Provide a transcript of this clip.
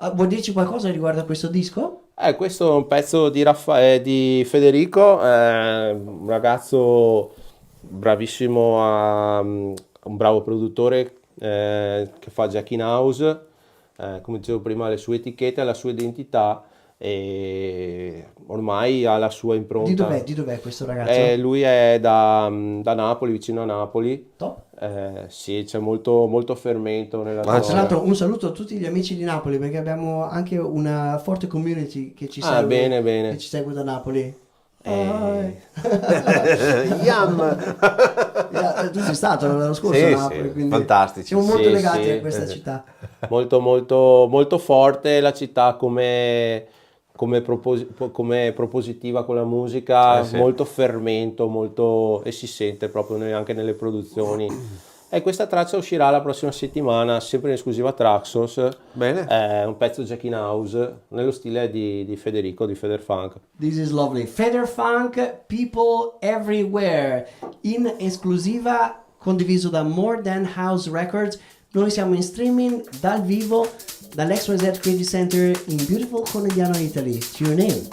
Vuoi dirci qualcosa riguardo a questo disco? Questo è un pezzo di Federico, un ragazzo bravissimo, un bravo produttore che fa Jack in House, come dicevo prima, ha le sue etichette, ha la sua identità e ormai ha la sua Di dov'è? impronta. Di dov'è questo ragazzo? Lui è da Napoli, vicino a Napoli. Top. Sì, c'è molto, molto fermento nella Ah, tra zona. l'altro un saluto a tutti gli amici di Napoli perché abbiamo anche una forte community Ah, bene, che bene. ci segue da Napoli. Ah, Eh, Yam! tu sei stato l'anno scorso a Sì, sì, Napoli, quindi fantastici. siamo molto Sì, legati a sì. questa città. Molto, molto, molto forte la città come propositiva con la musica, Sì. molto fermento, molto, e si sente proprio anche nelle produzioni. E questa traccia uscirà la prossima settimana, sempre in esclusiva Traxos, Bene. è un pezzo Jack in House, nello stile di Federico, di FederFunk. This is lovely. FederFunk, People Everywhere, in esclusiva condiviso da More Than House Records. Noi siamo in streaming dal vivo dall'XYZ Creative Center in beautiful Conegliano, Italy. Tune in.